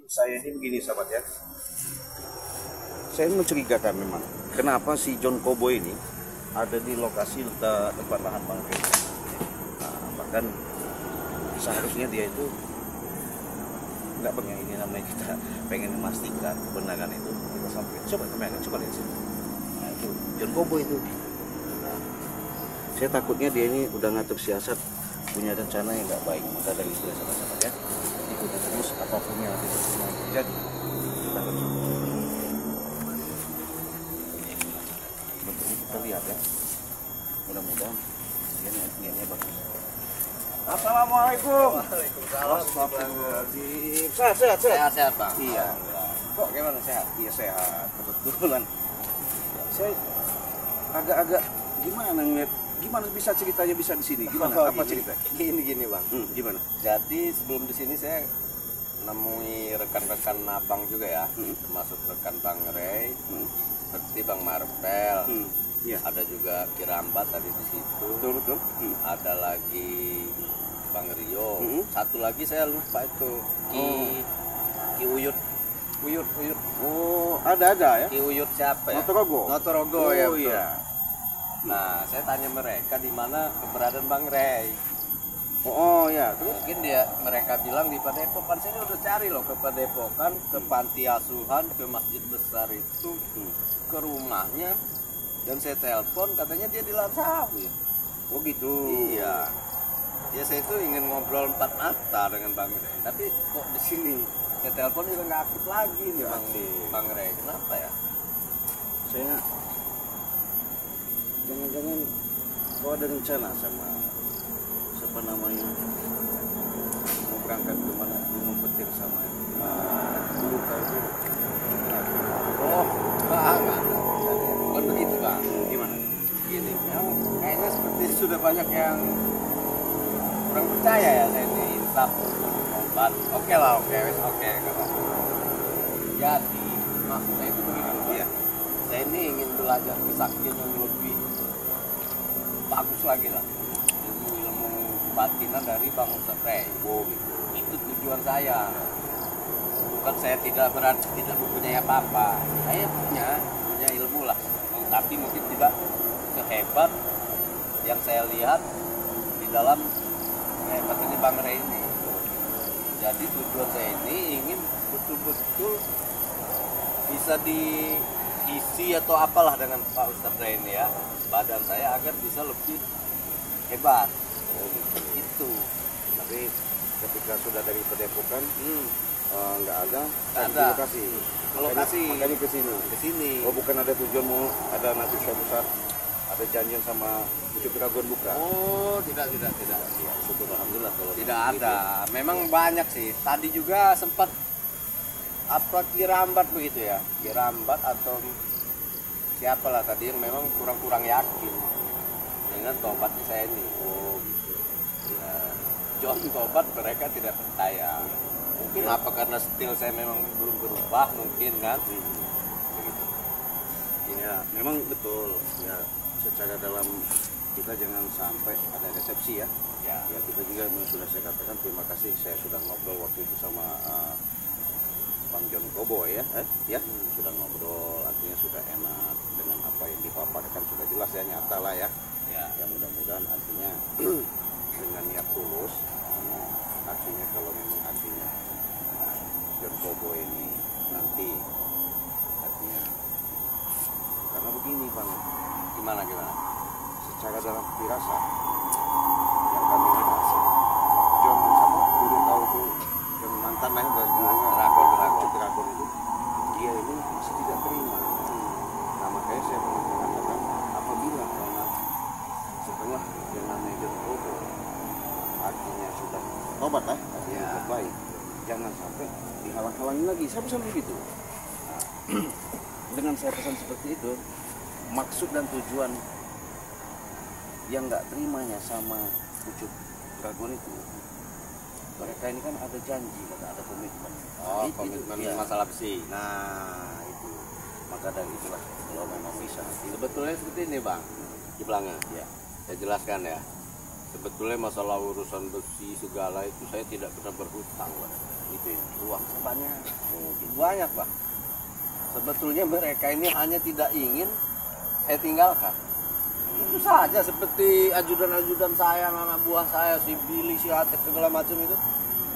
Saya ini begini sahabat ya, saya mencurigakan memang kenapa si John Kobo ini ada di lokasi tempat lahan Bang Rey. Bahkan seharusnya dia itu nggak pengen, ini namanya kita pengen memastikan kebenaran itu kita sampai coba lihat sini. Nah, itu John Kobo itu. Saya takutnya dia ini udah ngatur siasat, punya rencana yang nggak baik. Maka dari itu ya sahabat-sahabat ya, ikuti terus apapun yang nanti terjadi. Kita harus betul kita lihat ya. Mudah-mudahan dia niatnya bagus. Assalamualaikum. Waalaikumsalam. Sehat Bang. Iya. Kok gimana sehat? Iya sehat. Kebetulan saya agak-agak gimana ngeliat, gimana bisa ceritanya bisa di sini? Gimana? Apa cerita? Gini Bang. Gimana? Jadi sebelum di sini saya nemui rekan-rekan abang juga ya, termasuk rekan Bang Rey, seperti Bang Marvel. Iya. Ada juga Kirambat tadi di situ. Betul. Ada lagi Bang Rio. Satu lagi saya lupa itu. Ki Uyut. Oh, ada ya? Ki Uyut siapa ya? Notorogo. Ya. Oh Betul. iya. Nah, saya tanya mereka di mana keberadaan Bang Rey. Oh ya, terus Mungkin mereka bilang di Padepokan. Saya udah cari loh ke Padepokan, ke panti asuhan, ke masjid besar itu, ke rumahnya, dan saya telepon katanya dia di Lansawu ya. oh gitu. Iya. Ya saya itu ingin ngobrol empat mata dengan Bang Rey, tapi kok di sini saya telepon juga nggak aktif lagi nih Bang Rey. Kenapa ya? Saya jangan-jangan kau ada rencana sama siapa namanya, mau berangkat ke mana, mau petir sama dulu kau itu. Oh, Bang, bukan begitu Bang. Gimana? Gini, yang kayaknya seperti sudah banyak yang kurang percaya ya saya ini insaf obat. Oke lah, oke. Jadi maksudnya itu begini, Iya. saya ini ingin belajar kesaktian yang lebih bagus lagi lah, ilmu batinan dari Bang Ustadz Rey. Oh gitu. Itu tujuan saya. Bukan saya tidak mempunyai apa-apa. Saya punya ilmu lah, tapi mungkin tidak sehebat yang saya lihat di dalam katanya Bang Rey ini. Jadi tujuan saya ini ingin betul-betul bisa diisi atau apalah dengan Pak Ustadz Rey ini ya, badan saya agar bisa lebih hebat. Oh gitu. Itu. Tapi ketika sudah dari Padepokan nggak ada Lokasi. Makanya ke sini. Oh bukan ada tujuan mau ada nanti suatu saat ada janjian sama Ucup Dragon bukan? Oh, tidak. Ya, syukur alhamdulillah kalau Tidak ada. Memang banyak sih. Tadi juga sempat apa Kirambat begitu ya. Kirambat atau siapalah tadi yang memang kurang yakin dengan tobatnya saya ini. Oh, ya. John tobat mereka tidak percaya. Mungkin apa karena stil saya memang belum berubah mungkin kan. Begitu. ya memang betul ya, secara dalam kita jangan sampai ada resepsi ya. Ya. Ya kita juga memang sudah saya katakan terima kasih, saya sudah ngobrol waktu itu sama Bang John Kobo ya, sudah ngobrol, artinya sudah enak dengan apa yang dipaparkan, sudah jelas ya, nyata lah ya. Ya mudah-mudahan artinya dengan niat tulus, artinya kalau memang artinya John Kobo ini nanti artinya, karena begini Bang, Gimana? secara dalam firasat yang kami lihat, John sama dulu tahu tuh yang mantan lah udah Dragon itu, dia ini masih tidak terima. Nah makanya saya mengatakan apabila karena setelah dengan John Kobo artinya sudah tobat lah, artinya sudah baik, jangan sampai dihalang-halangi lagi. Saya pesan begitu. Dengan saya pesan seperti itu, maksud dan tujuan yang nggak terimanya sama Ucup Dragon itu, mereka ini kan ada janji, ada komitmen. Oh, komitmen ya. masalah besi. Nah itu, maka dari itulah kalau memang bisa. Sebetulnya seperti ini Bang, di belakang. Ya. Saya jelaskan ya. Sebetulnya masalah urusan besi segala itu saya tidak pernah berhutang. Gitu ya. Uang sebanyak. Oh, gitu. Banyak, Pak. Sebetulnya mereka ini hanya tidak ingin saya tinggalkan. Itu saja, seperti ajudan-ajudan saya, anak buah saya, si Billy, si Atek, segala macam itu.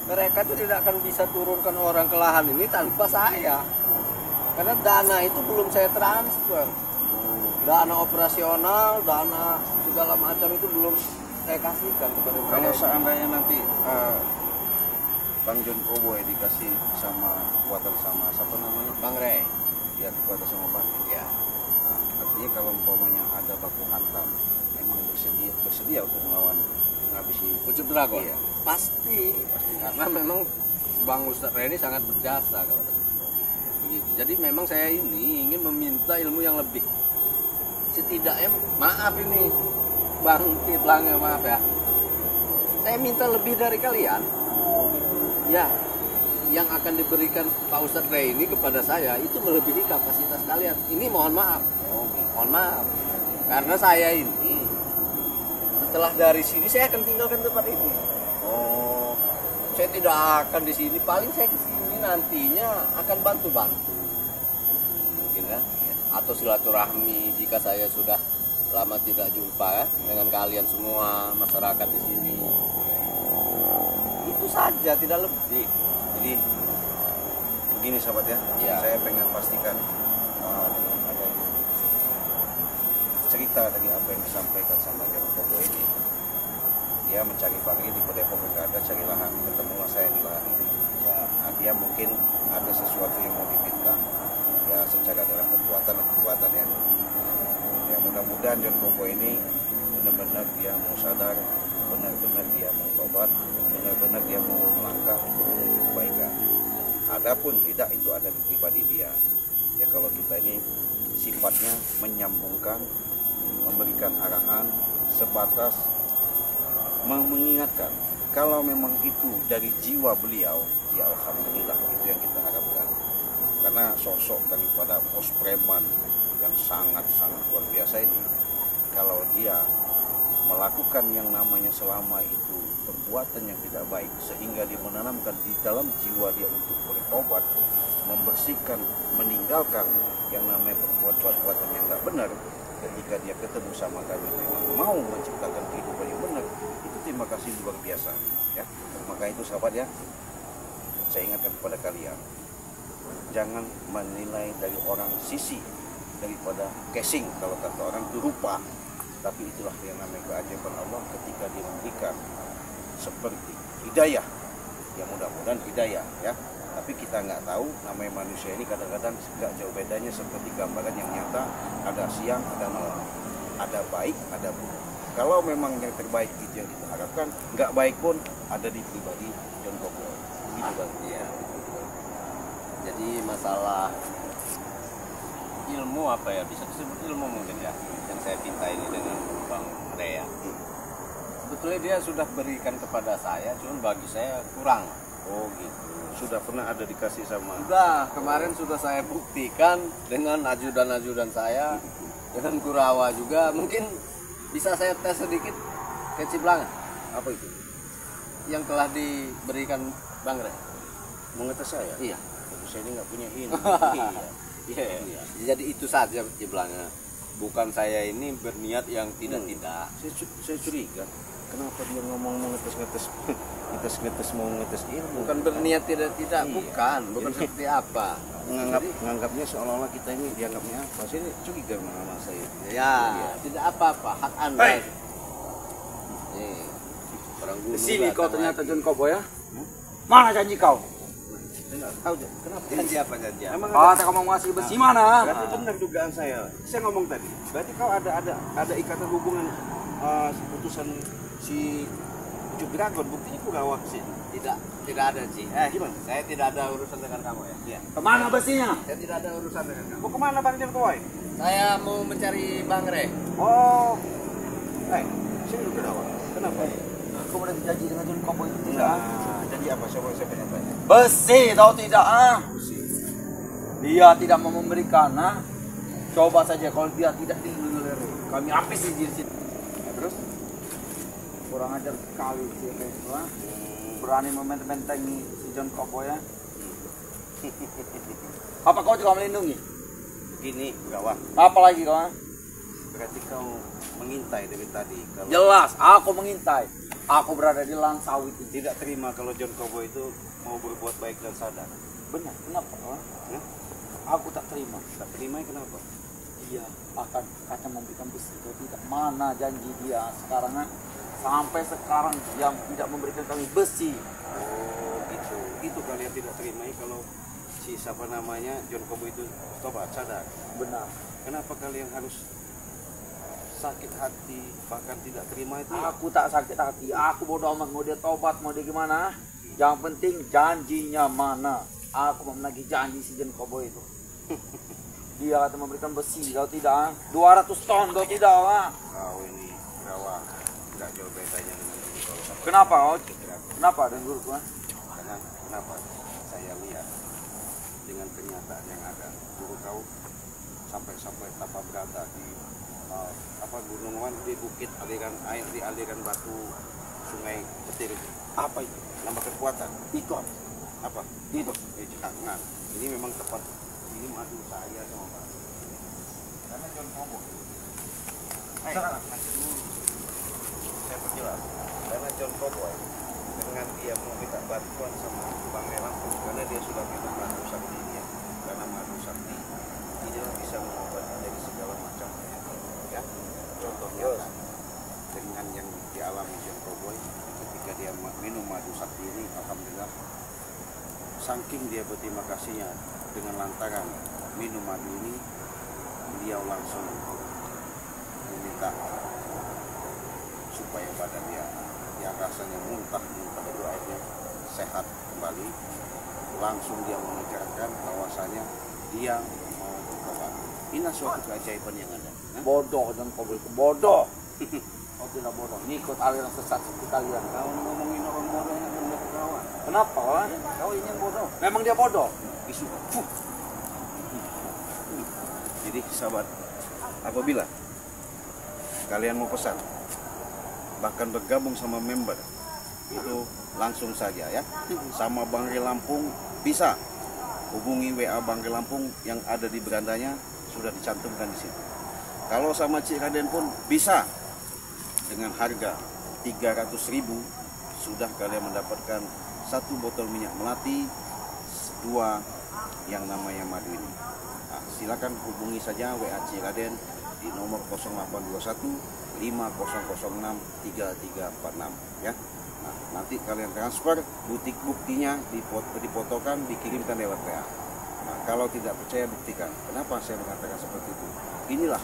Mereka itu tidak akan bisa turunkan orang ke lahan ini tanpa saya. Karena dana itu belum saya transfer. Dana operasional, dana segala macam itu belum saya kasihkan kepada mereka. Kalau seandainya nanti Bang John Cowboy dikasih sama kekuatan sama siapa namanya? Bang Rey. Ya, kekuatan sama Bang. Ya. Nah, artinya kalau umpamanya ada baku hantam, memang bersedia untuk melawan menghabisi Ucup Dragon. Iya. Pasti. Karena memang Bang Ustadz Rey ini sangat berjasa kalau begitu. Jadi memang saya ini ingin meminta ilmu yang lebih. Setidaknya maaf ini Bang Kiblang, maaf ya. Saya minta lebih dari kalian. Ya, yang akan diberikan Pak Ustadz Rey ini kepada saya itu melebihi kapasitas kalian. Ini mohon maaf. Mohon maaf. Karena saya ini setelah dari sini saya akan tinggalkan tempat ini. Oh, Saya tidak akan di sini. Paling saya ke sini nantinya akan bantu-bantu. Mungkin kan? Atau silaturahmi jika saya sudah lama tidak jumpa dengan kalian semua masyarakat di sini. Itu saja, tidak lebih. jadi begini sahabat ya, Ya. saya pengen pastikan dengan adanya cerita dari apa yang disampaikan sama John Cowboy ini, dia mencari Bang di Depok nggak ada, cari lahan, ketemulah saya di lahan ini. Ya, dia mungkin ada sesuatu yang mau diminta, ya secara dalam kekuatan ya. Ya mudah-mudahan John Cowboy ini benar-benar dia mau sadar, benar-benar dia mau tobat, benar-benar dia mau melangkah untuk kebaikan. Adapun tidak, itu ada di pribadi dia. Ya kalau kita ini sifatnya menyambungkan, memberikan arahan, sebatas mengingatkan. Kalau memang itu dari jiwa beliau, ya alhamdulillah, itu yang kita harapkan. Karena sosok daripada pos preman yang sangat-sangat luar biasa ini, kalau dia melakukan yang namanya selama itu perbuatan yang tidak baik, sehingga dia menanamkan di dalam jiwa dia untuk bertobat, membersihkan, meninggalkan yang namanya perbuatan yang nggak benar, ketika dia ketemu sama kami memang mau menciptakan kehidupan yang benar, itu terima kasih luar biasa ya. Maka itu sahabat ya, saya ingatkan kepada kalian, jangan menilai dari orang sisi daripada casing, kalau kata orang itu rupa, tapi itulah yang namanya keajaiban Allah ketika dia memberikan seperti hidayah, ya mudah-mudahan hidayah ya. Tapi kita nggak tahu, namanya manusia ini kadang-kadang nggak jauh bedanya seperti gambaran yang nyata, ada siang, ada malam, ada baik, ada buruk. Kalau memang yang terbaik itu yang kita harapkan, nggak baik pun ada di pribadi John Cowboy. Gitu Bang. Iya. Jadi masalah ilmu apa ya, bisa disebut ilmu mungkin ya, yang saya pinta ini dengan Bang Rea. Sebetulnya dia sudah berikan kepada saya, cuma bagi saya kurang. Oh gitu. Sudah pernah ada dikasih sama. Sudah, kemarin sudah saya buktikan dengan ajudan-ajudan saya, dengan Kurawa juga. Mungkin bisa saya tes sedikit ke Ciblanga. Apa itu? Yang telah diberikan Bang Rea. Mau ngetes saya? Iya. Saya ini nggak punya ini. Iya. Iya. Jadi itu saja Ciblanga. Bukan saya ini berniat yang tidak-tidak. Saya curiga. Kenapa dia ngomong mau ngetes mau ngetes ilmu? Bukan berniat tidak-tidak, Iya. bukan seperti apa. Menganggapnya seolah-olah kita ini dianggapnya apa? Saya curiga sama saya. Ya, Iya. tidak apa-apa, hak Anda. Hei. Nih, orang gunung Di sini kau datang ternyata lagi. John Cowboy ya? Mana janji kau? Saya nggak tahu kenapa. Janji apa janji? apa? Emang Ah, tak kau mau ngasih besi mana? berarti benar dugaan saya. Saya ngomong tadi. Berarti kau ada ikatan hubungan putusan si Ucup Dragon. Buktinya Kurawa sih. Tidak ada sih. Gimana? Saya tidak ada urusan dengan kamu ya. Iya. Kemana besinya? Saya tidak ada urusan dengan kamu. Mau kemana Bang John Cowboy? Saya mau mencari Bang Re. Oh, saya udah Kurawa. Kenapa? Kau udah janji dengan John Cowboy itu tidak? Nah, janji apa? Saya pengen tanya. Besi, tahu tidak? Dia tidak mau memberikan. Coba saja kalau dia tidak didengar, kami habis di sini. Terus kurang ajar sekali sih. berani membentengi si John Cowboy ya. Apa kau juga melindungi? Begini, Gawang. Apa lagi kau? Berarti kau mengintai dari tadi kalau Jelas, aku mengintai. Aku berada di ladang sawit itu. tidak terima kalau John Cowboy itu mau berbuat baik dan sadar. Benar, kenapa? Kawan? Ya? Aku tak terima. Tak terima kenapa? Dia akan memberikan besi atau tidak. Mana janji dia sekarang? Sampai sekarang dia tidak memberikan kami besi. Oh, itu kalian tidak terima kalau si siapa namanya John Cowboy itu tobat sadar. Benar. Kenapa kalian harus sakit hati bahkan tidak terima itu? Aku tak sakit hati. Aku bodoh amat mau dia tobat mau dia gimana. Yang penting janjinya mana. Aku mau menagih janji si John Cowboy itu. Dia akan memberikan besi kalau tidak 200 ton kalau tidak. Kau ini Gawang tidak jauh bedanya dengan guru kau. Kenapa? Kenapa dengan guruku? Karena kenapa? Saya lihat dengan kenyataan yang ada guru kau sampai tanpa berada di gunungan di bukit aliran air di aliran batu sungai petir itu. Apa itu? Nambah kekuatan. Itu Apa? itu. Nah, ini memang tepat. Ini madu saya sama Pak. Karena John Cowboy. Masih dulu. Saya perjelas. Karena John Cowboy dengan dia meminta bantuan sama Bang Lampung karena dia sudah minum madu sakti dia. Karena madu sakti dia bisa mengobati dari segala macam penyakit. Ya. Contohnya dengan yang dialami John Cowboy ketika dia minum madu sakti ini, alhamdulillah saking dia berterima kasihnya dengan lantaran minum madu ini, beliau langsung meminta supaya badan dia yang rasanya muntah itu akhirnya sehat kembali. Langsung dia mengucapkan bahwasanya dia mau bertobat. Ini suatu keajaiban yang ada. Bodoh John Cowboy itu bodoh. Oh tidak bodoh. Ngikut aliran sesat seperti kalian. Kau ngomongin orang bodoh yang benar kawan. Kenapa? Kawan? Kau ini yang bodoh. Memang dia bodoh. Isu. Jadi sahabat, apabila kalian mau pesan bahkan bergabung sama member itu langsung saja ya sama Bang Lampung bisa hubungi WA Bang Lampung yang ada di berandanya sudah dicantumkan di situ. Kalau sama Cik Raden pun bisa dengan harga 300.000 sudah kalian mendapatkan 1 botol minyak melati, 2 yang namanya madu ini. Nah, silakan hubungi saja WA Cik Raden di nomor 0821 5006 3346 ya. Nah, nanti kalian transfer butik buktinya difotokan dikirimkan lewat WA. Nah, kalau tidak percaya buktikan. Kenapa saya mengatakan seperti itu? Inilah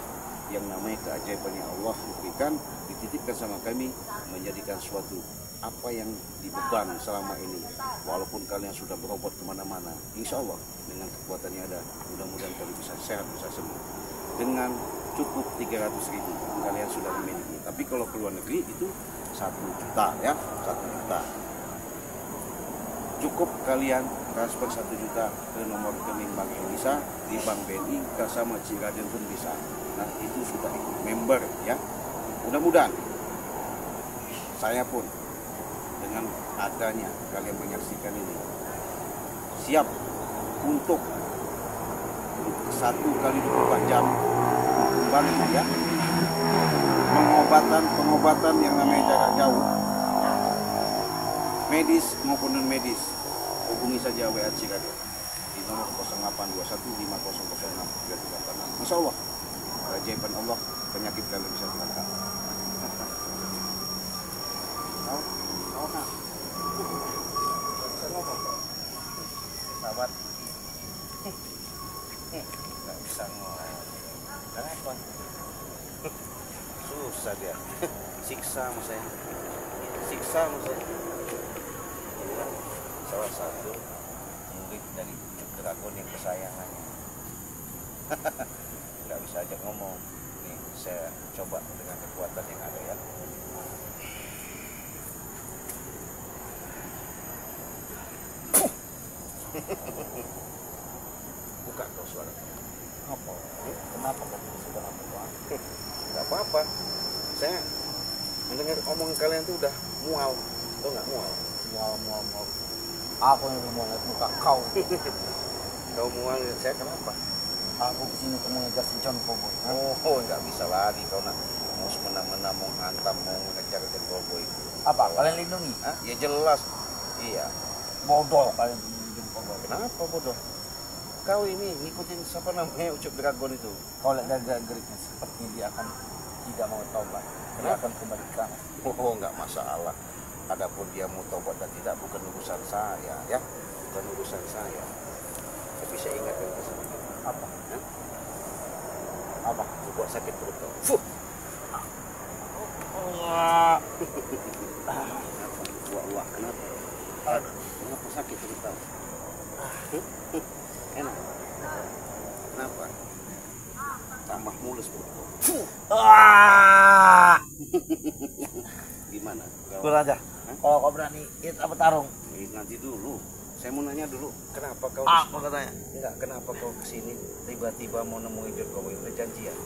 yang namanya keajaiban yang Allah berikan, dititipkan sama kami menjadikan suatu apa yang dibeban selama ini. Walaupun kalian sudah berobat kemana-mana, insya Allah dengan kekuatan yang ada, mudah-mudahan kalian bisa sehat, bisa sembuh. Dengan cukup 300.000 kalian sudah memiliki. Tapi kalau ke luar negeri itu 1 juta ya, 1 juta. Cukup kalian transfer 1 juta ke nomor rekening Bank Indonesia di Bank BNI, sama Cik Raden pun bisa. Nah itu sudah member ya. Mudah-mudahan saya pun dengan adanya kalian menyaksikan ini siap untuk 1 kali 24 jam kembali ya pengobatan yang namanya jarak jauh medis maupun non medis. Hubungi saja WA Cik Raden di nomor 0821 5006 3346. Masya Allah keajaiban Allah, penyakit kalian bisa diangkat. Sahabat nggak bisa ngomong. Kenapa? Susah dia. Siksa sama saya. Salah satu murid dari Ucuk Dragon yang kesayangannya. Nggak bisa ajak ngomong. Nih saya coba dengan kekuatan yang ada ya. Buka kau suara. Apa? Kenapa kok bisa sudah apa? Nggak apa-apa. Saya mendengar omongan kalian tuh udah mual. Tuh nggak mual? mual. Aku yang mau ngeliat muka kau. Kau mual lihat saya kenapa? Aku kesini mau ngejar si John Cowboy. Oh, nggak bisa lagi kau nak mau semena-mena mau hantam mau ngejar John Cowboy. Apa? Kalian lindungi? Hah? Ya jelas. Iya. Bodoh kalian lindungi John Cowboy. Kenapa bodoh? Kau ini ngikutin siapa namanya Ucup Dragon itu? Kau lihat dari gerak-geriknya sepertinya dia akan tidak mau taubat. Dia akan kembali ke kanan. Oh, nggak masalah. Adapun dia mau tobat dan tidak bukan urusan saya, ya, bukan urusan saya. Tapi saya ingatkan ke sana. Apa? Hah? Apa? Buat sakit perut kau. Fuh. Wah, kenapa? Kenapa sakit perut kau? Enak. Kenapa? Tambah mulus perut kau. Gimana? Kurang aja. Kalau kau berani kita bertarung. Nanti dulu. Saya mau nanya dulu. Kenapa kau? Apa katanya? Enggak. Kenapa kau kesini? Tiba-tiba mau nemuin John Cowboy udah janjian.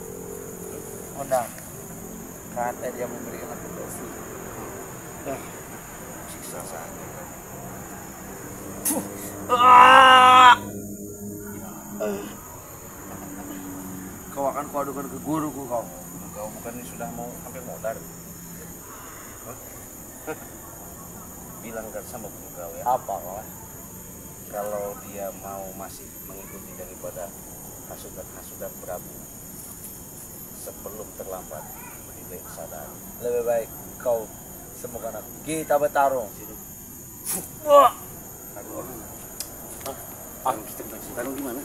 Undang. Kata dia memberikan aku besi. Siksa saja. Kau akan kau adukan ke guruku kau. Kau bukannya sudah mau sampai modar? Bilang kan sama guru kau ya. Apa kau? Kalau dia mau masih mengikuti daripada hasutan Prabu sebelum terlambat lebih baik sadar. Lebih baik kau sembuhkan aku. Kita bertarung. Tarung gimana?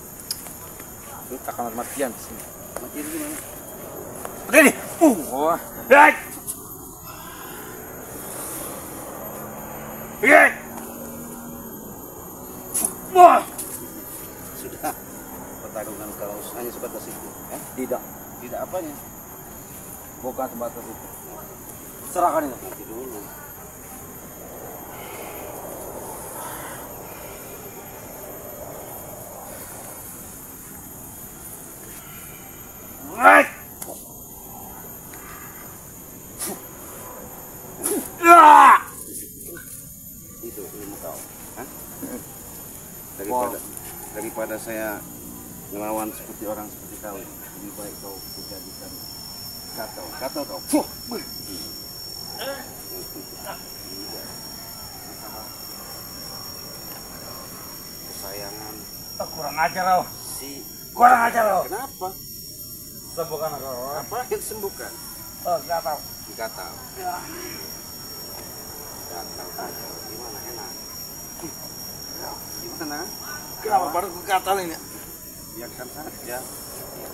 Akan matian di sini. Matian gimana? Begini. Baik. Sudah. Pertarungan kalau hanya sebatas itu. Tidak. Tidak apanya? Bukan sebatas itu. Serahkan itu. Nanti dulu. Itu ilmu kau. Hah? Daripada saya ngelawan seperti orang seperti kau, lebih baik kau jadikan kata kau. Fuh. Kesayangan Kurang ajar kau. si. Kurang ajar kau. Kenapa? Sembuhkan aku. Apa yang disembuhkan? Oh, enggak tahu. Gatal. Gatal. Gimana enak? Gimana? Kenapa baru gatal ini? Biarkan saja.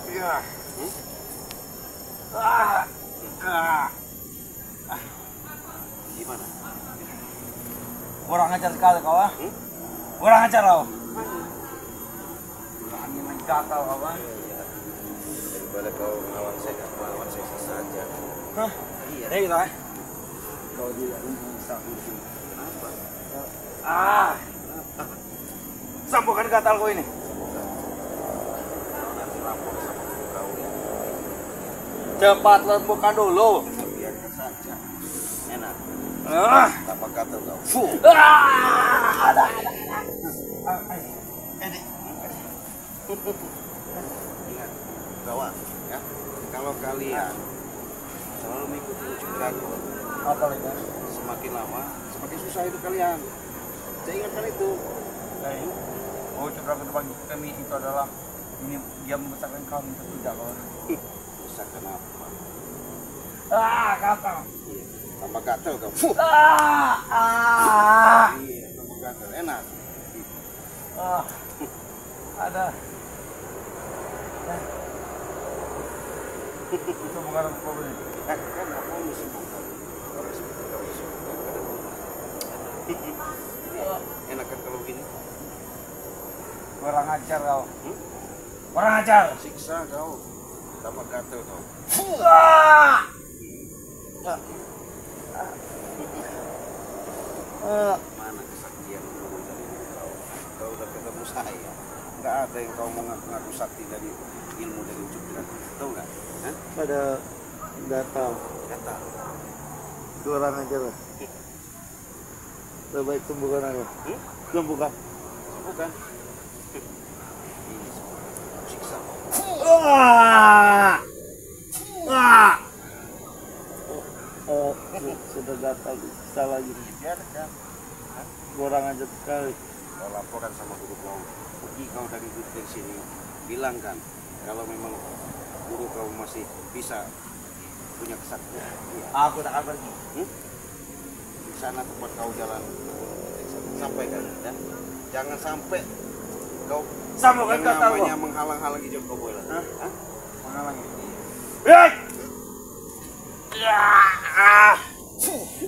Iya. Ah. Gimana? Kurang ajar sekali kau. Kurang ajar kau. Berani main gatal kau. Daripada kau melawan saya saja. Hah? Iya. Iya. Kau tidak bisa pusing. Kenapa? Sembuhkan gatal kau ini. Kau nanti lapor sama guru kau ya. Cepat lembukan dulu. Biarkan saja. Enak. Tanpa gatal kau. Fuh. Ingat, kawan, ya. Kalau kalian selalu mengikuti Ucup Dragon, Apa lagi? semakin lama semakin susah hidup kalian. Saya ingatkan itu. Oh, coba bagi kami itu adalah ini dia membesarkan kami tidak kau. Susah kenapa? Gatal. Iya. Tambah gatel kau. Fuh. Iya, tambah gatel. Enak. Ada. Itu bukan problem. Kan apa yang disembuhkan? Orang seperti kau disembuhkan pada rumah. Enak kan kalau gini? Kurang ajar kau. Kurang ajar. Siksa kau. Tambah gatel kau. Mana kesaktian dari kau? Kau udah ketemu saya. Nggak ada yang kau mau ngaku sakti dari ilmu dari Ucup Dragon. Tahu nggak? Hah? Ada gatal. Gatal. Kurang ajar. Lebih baik sembuhkan aku. Sembuhkan. Bukan. Ini siksa. Wah! Wah! Oh, sudah gatal, siksa lagi. Biarkan. Kurang aja sekali. Kau laporkan sama guru kau. Pergi kau dari sini. Bilang kan, kalau memang guru kau masih bisa punya kesaktian. Iya. Aku tak akan pergi. Di sana tempat kau jalan sampai kan, ya. Jangan sampai kau Sambungkan yang kata namanya gua. menghalang-halangi John Cowboy lah. Hah? Menghalangi.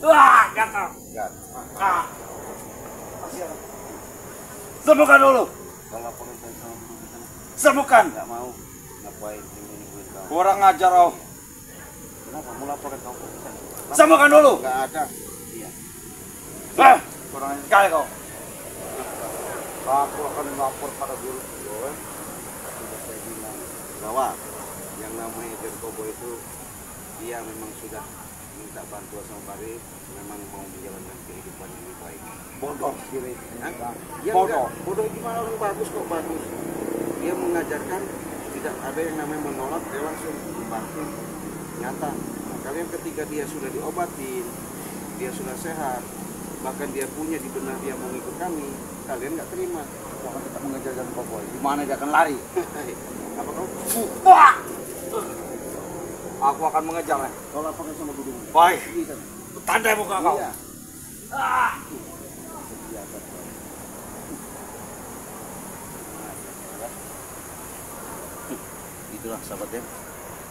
Wah, gatal. Enggak. Sembuhkan dulu. Kau laporkan saya sama guru di sana. Sembuhkan. Enggak mau. Ngapain nungguin kau? Kurang ajar kau. Kenapa mau laporkan kau ke sana? Sembuhkan dulu. Enggak ada. Iya. Kurang ajar sekali kau. Aku akan melapor pada guru. Sudah saya bilang bahwa yang namanya John Cowboy itu dia memang sudah minta bantuan sama Bari, memang mau menjalankan kehidupan yang lebih baik. Bodoh spirit. Ya Bodoh. enggak, bodoh gimana, orang bagus kok, bagus. Dia mengajarkan tidak ada yang namanya menolak, dia langsung dibantu nyata. Nah, kalian ketika dia sudah diobatin, dia sudah sehat, bahkan dia punya di benak dia mau ikut kami, kalian nggak terima. Aku akan tetap mengejar John Cowboy. Di mana dia akan lari? Apa kau? Wah! Aku akan mengejarnya. Kau laporkan sama guru. Baik. Bisa. Tandai muka kau. Iya. Ah! Itulah sahabatnya,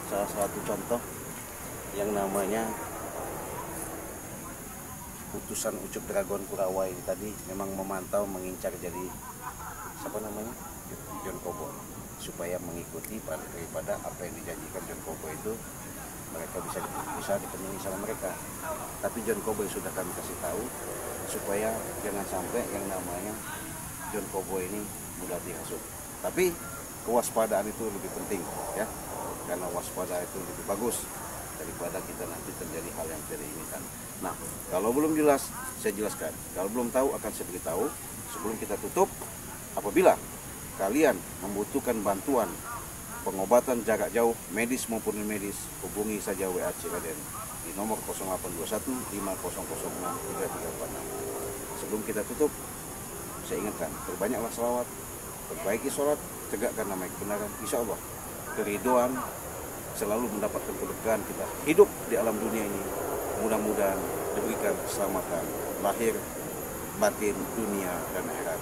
salah satu contoh yang namanya utusan Ucup Dragon Kurawai tadi memang memantau, mengincar jadi siapa namanya, John Cowboy, supaya mengikuti daripada apa yang dijanjikan John Cowboy itu mereka bisa dipenuhi sama mereka. Tapi John Cowboy sudah kami kasih tahu supaya jangan sampai yang namanya John Cowboy ini mudah dihasut. Tapi kewaspadaan itu lebih penting, ya, karena waspada itu lebih bagus daripada kita nanti terjadi hal yang tidak diinginkan. Nah, kalau belum jelas, saya jelaskan. Kalau belum tahu, akan saya beritahu. Sebelum kita tutup, apabila kalian membutuhkan bantuan pengobatan jarak jauh, medis maupun non medis, hubungi saja WA Ciraden di nomor 0821 5006 3346. Sebelum kita tutup, saya ingatkan, perbanyaklah selawat, perbaiki sholat, tegakkan nama kebenaran. Insya Allah keriduan selalu mendapatkan keberkahan kita hidup di alam dunia ini. Mudah-mudahan diberikan keselamatan lahir, batin, dunia dan akhirat.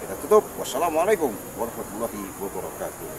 Kita tutup. Wassalamualaikum warahmatullahi wabarakatuh.